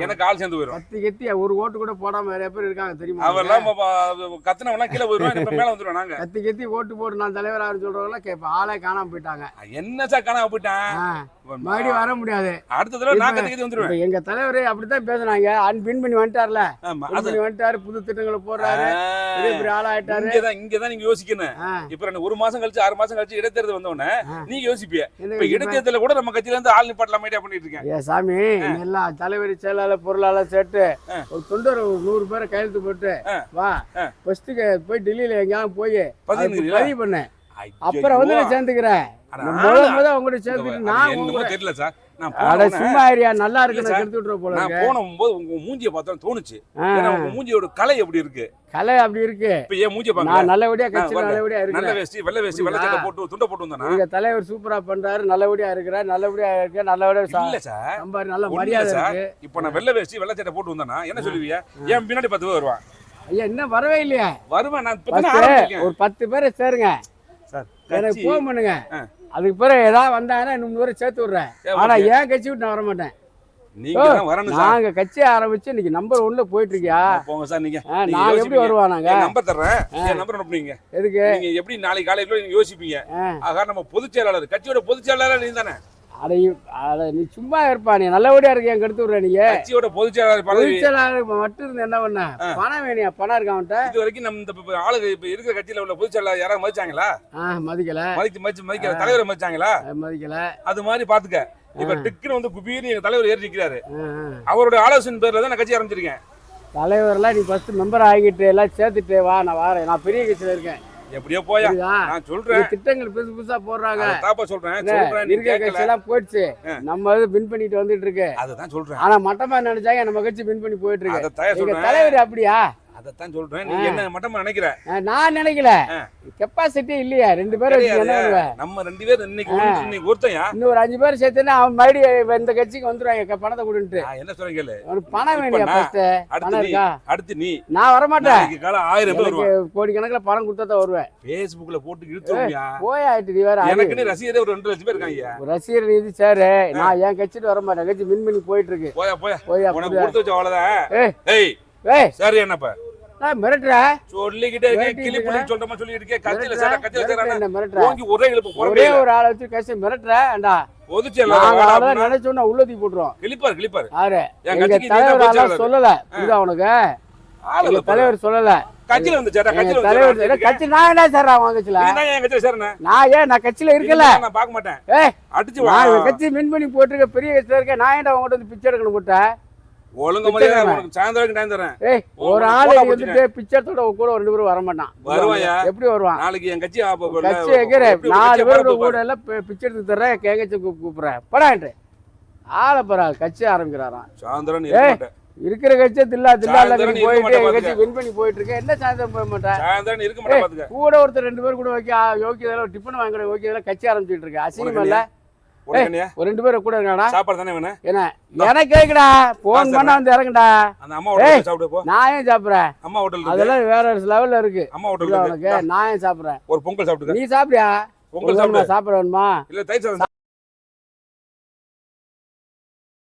எனக்கு ஆள் சேர்ந்து போயிடும். கத்தி கத்தி ஒரு ஓட்டு கூட போடாம நிறைய பேர் இருக்காங்க தெரியுமா? அவெல்லாம் கத்துனவெல்லாம் கீழே போயிடுவான், இப்ப மேல வந்துடுவோம் நாங்க. கத்தி கத்தி ஓட்டு போட்டு நான் தலைவராக சொல்றவங்க கேட்பேன், ஆளே காணாம போயிட்டாங்க. என்ன சார் காணாம போயிட்டான், மறுபடியும் வர முடியாது. அடுத்த தடவை நான் கத்தி கத்தி வந்துடுவேன். எங்க தலைவரே அப்படித்தான் பேசுனாங்க. பின் பண்ணி வந்துட்டார்ல, வந்துட்டாரு, புது திட்டங்களை போடுறாரு, பெரிய பெரிய ஆளாயிட்டாரு. இங்கதான் நீங்க யோசிக்கணும். இப்ப 1 மாசம் கழிச்சு 6 மாசம் கழிச்சு இடைத்தேர்தல் வந்தோடனே நீங்க யோசிப்பீங்க. இப்ப இடைத்தேர்தல கூட நம்ம கட்சியில இருந்து ஆள் நிப்பாட்டலாம் ஐடியா பண்ணிட்டு இருக்கேன். ஏ சாமி, எல்லாம் தலைவர் செயலாளர் பொருளாளர் சேர்த்து ஒரு தொண்டர் 100 பேரை கையெழுத்து போட்டு வா ஃபர்ஸ்ட் போய் டெல்லியில எங்கேயாவது போய் பதிவு பண்ண, அப்புறம் வந்து நான் சேர்ந்துக்கிறேன். உங்கள்கிட்ட சேர்ந்துட்டு நான் தெரியல சார், சும்மா ஏரியா நல்லா இருக்கு எடுத்துட்டு போல. நான் போகும்போது உங்க மூஞ்சியை பார்த்தா தோணுச்சு, உங்க மூஞ்சியோட கலை எப்படி இருக்கு, கலை அப்படி இருக்கு. இப்ப ஏன் மூஞ்சியை பாக்க நல்லபடியா கட்சி நல்லபடியா இருக்கு. நல்ல வேஷ்டி வெள்ளை வேஷ்டி வெள்ளை சட்டை போட்டு துண்டை போட்டு வந்தானா எங்க தலைவர் சூப்பரா பண்றாரு, நல்லபடியா இருக்கிறார், நல்லபடியா இருக்கு, நல்லபடியா இல்ல சார் நம்ம நல்ல மரியாதை இருக்கு. இப்ப நான் வெள்ளை வேஷ்டி வெள்ளை சட்டை போட்டு வந்தானா என்ன சொல்லுவீங்க? ஏன் பின்னாடி 10 பேர் வருவான்? ஐயா இன்னும் வரவே இல்லையா? வருவேன் நான் இப்பதான் ஆரம்பிச்சேன். ஒரு 10 பேரை சேருங்க சார், எனக்கு ஃபோன் பண்ணுங்க. அதுக்கு பிறகு ஏதாவது வந்தாங்கன்னா இன்னும் பேரை சேர்த்து விடுறேன். ஆனா ஏன் கட்சி விட்டு நான் வர மாட்டேன். நீங்க தான் வரணும் சார். நாங்க கட்சி ஆரம்பிச்சு இன்னைக்கு நம்பர் 1ல போயிட்டு இருக்கியா? போங்க சார். நீங்க நான் எப்படி வருவா? நாங்க நம்பர் தர்றேன், என் நம்பர் அனுப்புனீங்க. எதுக்கு? நீங்க எப்படி நாளைக்கு காலையில நீங்க யோசிப்பீங்க, ஆக நம்ம பொதுச் செயலாளர், கட்சியோட பொதுச் செயலாளர் நீங்க தானே. அட நீ சும்மா இருப்பா, நீ நல்லபடியா இருக்க, என் கெடுத்து விடுற. நீங்க கட்சியோட பொதுச் செயலாளர் மட்டும் இருந்து என்ன பண்ண? பணம் வேணியா? பணம் இருக்கான்ட்ட. இது வரைக்கும் நம்ம இந்த ஆளுங்க இப்ப இருக்கிற கட்சியில உள்ள பொதுச் செயலாளர் யாராவது மதிச்சாங்களா? மதிக்கல. மதிக்கல. தலைவரை மதிச்சாங்களா? மதிக்கல. அது மாதிரி பாத்துக்க. இப்ப டிக்குன்னு வந்து குபீர்னு எங்க தலைவர் ஏறி நிக்கிறாரு. அவருடைய ஆலோசனை பேர்ல தான் நான் கட்சி ஆரம்பிச்சிருக்கேன். தலைவர்லாம் நீ ஃபர்ஸ்ட் மெம்பர் ஆகிட்டு எல்லாம் சேர்த்துட்டு வா, நான் வரேன். நான் பெரிய கட்சியில இருக்கேன். எப்படியோ போயா, நான் சொல்றேன். திட்டங்கள் புதுசு புதுசா போடுறாங்க. தாப்பா சொல்றேன் இருக்க கட்சி எல்லாம் போயிடுச்சு, நம்ம பின் பண்ணிட்டு வந்துட்டு இருக்கு. அதுதான் சொல்றேன். ஆனா மட்டமா நினைச்சாங்க நம்ம கட்சி பின் பண்ணி போயிட்டு இருக்கு. எங்க தலைவர் அப்படியா? அதத்தான் சொல்றேன். நீ என்ன மட்டமா நினைக்கிற? நான் நினைக்கல. கெப்பாசிட்டி இல்லையா? 2 பேர் நம்ம 2 பேர் இன்னைக்கு ஒருத்தையா இன்னும் ஒரு 5 பேர் சேர்த்துனா அவன் மறுபடியும் இந்த கட்சிக்கு வந்துருவாங்க. பணத்தை கொடுன்ட்டு என்ன சொல்றீங்க? ஒரு பணம் வேண்டியா? பணம் இருக்கா? அடுத்து நீ. நான் வரமாட்டேன். 1000 பேர் கோடி கணக்குல பணம் கொடுத்தா தான் வருவேன். Facebookல போட்டு இழுத்துறியா? போயாயிட்டு நீ வேற. எனக்கு ரசிகரே ஒரு 2 லட்சம் பேர் இருக்காங்க. ரசிகர் இது சார், நான் என் கட்சிட்டு வர மாட்டேன். கட்சி மின் பண்ணி போயிட்டு இருக்கு. போயா உனக்கு கொடுத்து வச்ச அவ்வளவுதான். ஏய் சரி என்னப்பா நான் மிரட்டுற சொல்லிக்கிட்டே இருக்கேன். கிளி புள்ளி சொல்ற மாதிரி சொல்லிட்டு இருக்கேன். கட்சியில சேர ஓங்கி ஒரே இழுப்பு ஒரே ஒரு ஆளை வச்சு கட்சி மிரட்டுறேன்டா. பொதுச் செயலாளர் நினைச்சோன்னா உள்ளதி போட்டுருவோம். கிளிப்பாரு யாரு? எங்க தலைவர் சொல்லல. புரியுதா உனக்கு? தலைவர் சொல்லல. கட்சியில வந்து தலைவர் கட்சி நான் என்ன சார் அவங்க கட்சியில நான் கட்சியில இருக்கல. நான் பார்க்க மாட்டேன். அடிச்சு கட்சி மின் பண்ணி போட்டுருக்க பெரிய கட்சியில இருக்கேன். நான் ஏன்டா உங்ககிட்ட வந்து பிச்சை எடுக்கணும் போட்டேன்? ஒழுங்கு மரியாதை உனக்கு சாயந்தரம் டைம் தரேன். ஒரு ஆளு வந்துட்டு பிச்சத்தோட கூட 2 பேரும் வர மாட்டான். வருவாயா? எப்படி வருவான்? நாளைக்கு என் கட்சி கட்சி வைக்கிறேன். 4 பேரோட கூட எல்லாம் பிச்சை எடுத்து தர்றேன். கேங்கச்சி கூப்பிடுறேன் படான்ட்டு ஆளை பரா கட்சி ஆரம்பிக்கிறாராம். சாயந்தரம் இருக்கிற கட்சி தில்லா போயிட்டு கட்சி வின் பண்ணி போயிட்டு இருக்கேன். என்ன சாயந்தரம் போக மாட்டேன்? சாயந்தரம் இருக்க மாட்டேன். கூட ஒருத்தர் 2 பேர் கூட வைக்க யோக்கியதெல்லாம் டிஃபன் வாங்குற யோக்கியதெல்லாம் கட்சி ஆரம்பிச்சுட்டு இருக்கு. அசிங்கம் இல்ல? ஒரு 2 பேர் கூட இருக்காடா. சாப்பாடு தானே வேணும். என்ன எனக்கு கேக்குடா? போன் பண்ணா வந்து இறங்குடா. அந்த அம்மா ஹோட்டல்ல சாப்பிடு போ. நான் ஏன் சாப்பிடுறேன்? அம்மா ஹோட்டல்ல அதெல்லாம் வேற லெவல்ல இருக்கு. அம்மா ஹோட்டல்ல உனக்கு நான் ஏன் சாப்பிடுறேன்? ஒரு பொங்கல் சாப்பிடுங்க. நீ சாப்பிடுயா? பொங்கல் சாப்பிடு. சாப்பிட வேணுமா? இல்ல தயிர் சாதம்